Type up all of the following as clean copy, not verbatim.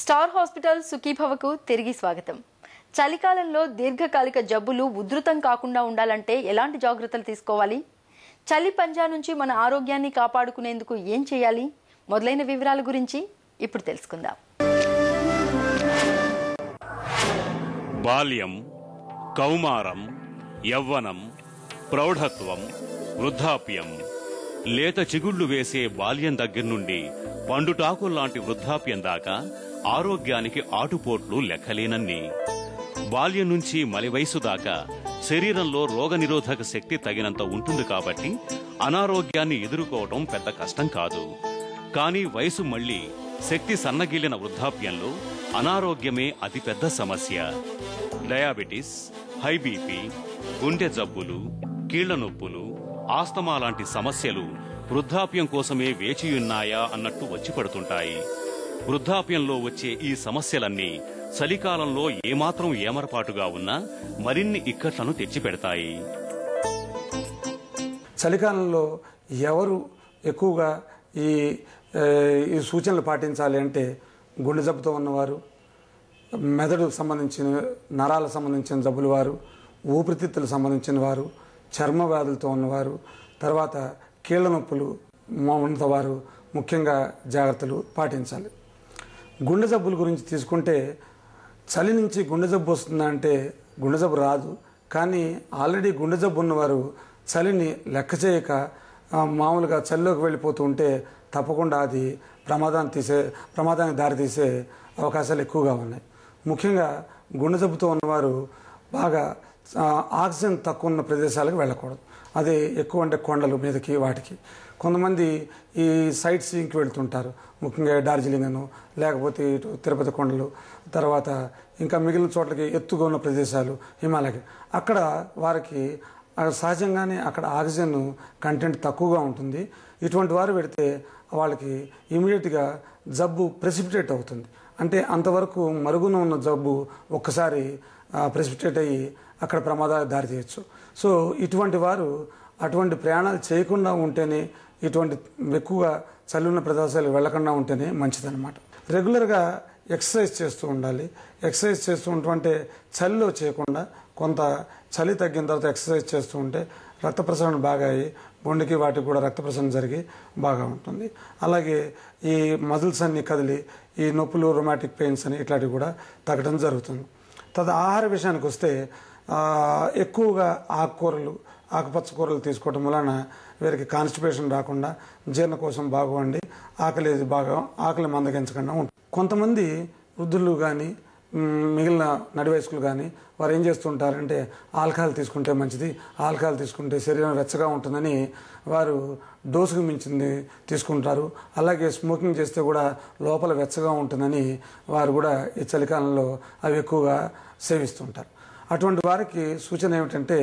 Star hospital సుఖీభవకు తిరిగి స్వాగతం. చలికాలంలో దీర్ఘకాలిక జబ్బులు ఉధృతం కాకుండా ఉండాలంటే ఎలాంటి జాగ్రత్తలు తీసుకోవాలి? చలి పంజా నుంచి మన ఆరోగ్యాన్ని కాపాడుకునేందుకు ఏం చేయాలి? మొదలైన వివరాల గురించి ఇప్పుడు తెలుసుకుందాం. బాల్యం, కౌమారం, యవ్వనం, ప్రౌఢత్వం, వృద్ధాప్యం. లేత చిగుళ్లు వేసే బాల్యం దగ్గర నుండి పండుటాకుల్లాంటి వృద్ధాప్యం దాకా ఆరోగ్యానికి ఆటుపోట్లు లెక్కలేనన్ని. బాల్యం నుంచి మలివయసు దాకా శరీరంలో రోగనిరోధక శక్తి తగినంత ఉంటుంది కాబట్టి అనారోగ్యాన్ని ఎదుర్కోవటం పెద్ద కష్టం కాదు. కానీ వయసు మళ్లీ శక్తి సన్నగిల్లిన వృద్ధాప్యంలో అనారోగ్యమే అతిపెద్ద సమస్య. డయాబెటిస్, హై బీపీ, గుండె జబ్బులు, కీళ్ల నొప్పులు, ఆస్తమా లాంటి సమస్యలు వృద్ధాప్యం కోసమే వేచియున్నాయా అన్నట్టు వచ్చి పడుతుంటాయి. వృద్ధాప్యంలో వచ్చే ఈ సమస్యలన్నీ చలికాలంలో ఏమాత్రం ఏమరపాటుగా ఉన్నా మరిన్ని ఇక్కట్లను తెచ్చిపెడతాయి. చలికాలంలో ఎవరు ఎక్కువగా ఈ సూచనలు పాటించాలి అంటే గుండె జబ్బుతో ఉన్నవారు, మెదడు సంబంధించిన నరాలకు సంబంధించిన జబ్బుల వారు, ఊపిరితిత్తులకు సంబంధించిన వారు, చర్మ వ్యాధులతో ఉన్నవారు, తర్వాత కీళ్ల నొప్పులు ఉన్నవారు ముఖ్యంగా జాగ్రత్తలు పాటించాలి. గుండె జబ్బుల గురించి తీసుకుంటే చలి నుంచి గుండె జబ్బు వస్తుందా అంటే గుండె జబ్బు రాదు. కానీ ఆల్రెడీ గుండె జబ్బు ఉన్నవారు చలిని లెక్క చేయక మామూలుగా చలిలోకి వెళ్ళిపోతూ ఉంటే తప్పకుండా అది ప్రమాదానికి దారితీసే అవకాశాలు ఎక్కువగా ఉన్నాయి. ముఖ్యంగా గుండె జబ్బుతో ఉన్నవారు బాగా ఆక్సిజన్ తక్కువ ఉన్న ప్రదేశాలకు వెళ్ళకూడదు. అది ఎక్కువ అంటే కొండలు మీదకి వాటికి. కొంతమంది ఈ సైట్ సీయింగ్కి వెళ్తుంటారు, ముఖ్యంగా డార్జిలింగ్ అను లేకపోతే ఇటు తిరుపతి కొండలు, తర్వాత ఇంకా మిగిలిన చోట్లకి ఎత్తుగా ఉన్న ప్రదేశాలు, హిమాలయకి. అక్కడ వారికి సహజంగానే అక్కడ ఆక్సిజన్ కంటెంట్ తక్కువగా ఉంటుంది. ఇటువంటి వారు పెడితే వాళ్ళకి ఇమీడియట్గా జబ్బు ప్రెసిపిటేట్ అవుతుంది. అంటే అంతవరకు మరుగున ఉన్న జబ్బు ఒక్కసారి ప్రెసిపిటేట్ అయ్యి అక్కడ ప్రమాదాలకు దారితీయచ్చు. సో ఇటువంటి వారు అటువంటి ప్రయాణాలు చేయకుండా ఉంటేనే, ఇటువంటి ఎక్కువగా చలి ఉన్న ప్రదేశాలకు వెళ్లకుండా ఉంటేనే మంచిదన్నమాట. రెగ్యులర్గా ఎక్సర్సైజ్ చేస్తూ ఉండాలి. ఎక్సర్సైజ్ చేస్తూ ఉంటే చలిలో చేయకుండా కొంత చలి తగ్గిన తర్వాత ఎక్సర్సైజ్ చేస్తూ ఉంటే రక్త ప్రసరణ బాగా అయ్యి గుండెకి వాటికి కూడా రక్త ప్రసరణ జరిగి బాగా ఉంటుంది. అలాగే ఈ మజిల్స్ అన్ని కదిలి ఈ నొప్పులు, రొమాటిక్ పెయిన్స్ అని ఇట్లాంటివి కూడా తగ్గడం జరుగుతుంది. ఆహార విషయానికి వస్తే ఎక్కువగా ఆకుకూరలు, ఆకుపచ్చ కూరలు తీసుకోవడం వలన వీరికి కాన్స్టిపేషన్ రాకుండా జీర్ణకోశం బాగుండి ఆకలి మందగించకుండా ఉంటుంది. కొంతమంది వృద్ధులు కానీ మిగిలిన నడివయస్కులు కానీ వారు ఏం చేస్తుంటారంటే ఆల్కహాల్ తీసుకుంటే మంచిది, ఆల్కహాల్ తీసుకుంటే శరీరం వెచ్చగా ఉంటుందని వారు డోసుకు మించింది తీసుకుంటారు. అలాగే స్మోకింగ్ చేస్తే కూడా లోపల వెచ్చగా ఉంటుందని వారు కూడా ఈ చలికాలంలో అవి ఎక్కువగా సేవిస్తుంటారు. అటువంటి వారికి సూచన ఏమిటంటే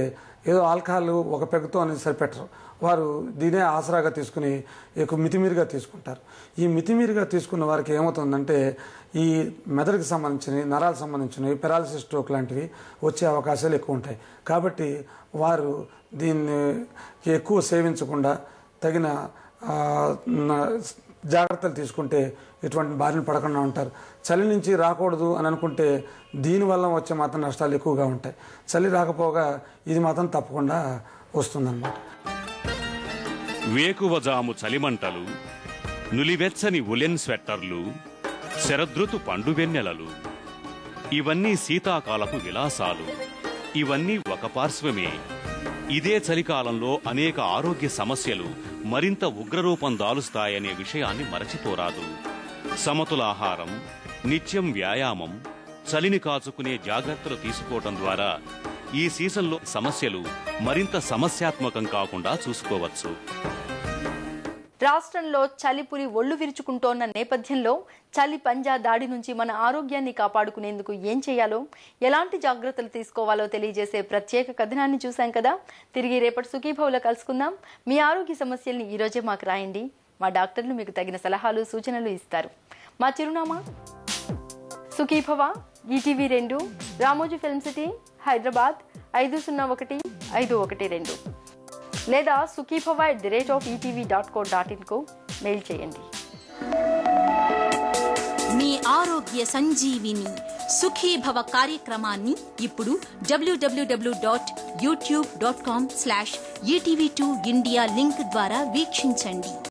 ఏదో ఆల్కహాల్ ఒక పెగ్గుతో అనేది సరిపెట్టరు. వారు దీనే ఆసరాగా తీసుకుని ఎక్కువ మితిమీరిగా తీసుకుంటారు. ఈ మితిమీరిగా తీసుకున్న వారికి ఏమవుతుందంటే ఈ మెదడుకి సంబంధించినవి, నరాలకు సంబంధించినవి, పెరాలసిస్, స్ట్రోక్ లాంటివి వచ్చే అవకాశాలు ఎక్కువ ఉంటాయి. కాబట్టి వారు దీన్ని ఎక్కువ సేవించకుండా తగిన జాగ్రత్తలు తీసుకుంటే ఇటువంటి బారిన పడకుండా ఉంటారు. చలి నుంచి రాకూడదు అని అనుకుంటే దీనివల్ల వచ్చే మాత్రం నష్టాలు ఎక్కువగా ఉంటాయి. చలి రాకపోగా ఇది మాత్రం తప్పకుండా వస్తుందన్నమాట. వేకువజాము చలిమంటలు, నులివెచ్చని ఉలెన్ స్వెట్టర్లు, శరదృతు పండు వెన్నెలలు, ఇవన్నీ శీతాకాలపు విలాసాలు. ఇవన్నీ ఒక పార్శ్వమే. ఇదే చలికాలంలో అనేక ఆరోగ్య సమస్యలు మరింత ఉగ్రరూపం దాలుస్తాయనే విషయాన్ని మరచిపోరాదు. సమతుల ఆహారం, నిత్యం వ్యాయామం, చలిని కాచుకునే జాగ్రత్తలు తీసుకోవడం ద్వారా ఈ సీజన్లో సమస్యలు మరింత సమస్యాత్మకం కాకుండా చూసుకోవచ్చు. రాష్ట్రంలో చలిపురి ఒళ్లు విరుచుకుంటోన్న నేపథ్యంలో చలి పంజా దాడి నుంచి మన ఆరోగ్యాన్ని కాపాడుకునేందుకు ఏం చేయాలో, ఎలాంటి జాగ్రత్తలు తీసుకోవాలో తెలియజేసే ప్రత్యేక కథనాన్ని చూశాం కదా. తిరిగి రేపటి సుఖీభవలో కలుసుకుందాం. మీ ఆరోగ్య సమస్యల్ని ఈరోజే మాకు రాయండి. మా డాక్టర్లు మీకు తగిన సలహాలు, సూచనలు ఇస్తారు. మా చిరునామా Sukhibhava, ETV 2, Ramoji film city, Hyderabad 501512 లేదా sukhibhava@etv.co.in కు మెయిల్ చేయండి. మీ ఆరోగ్య ఆరోగ్య సంజీవిని సుఖీ భవ కార్యక్రమాన్ని ఇప్పుడు www.youtube.com/etv2india లింక్ ద్వారా వీక్షించండి.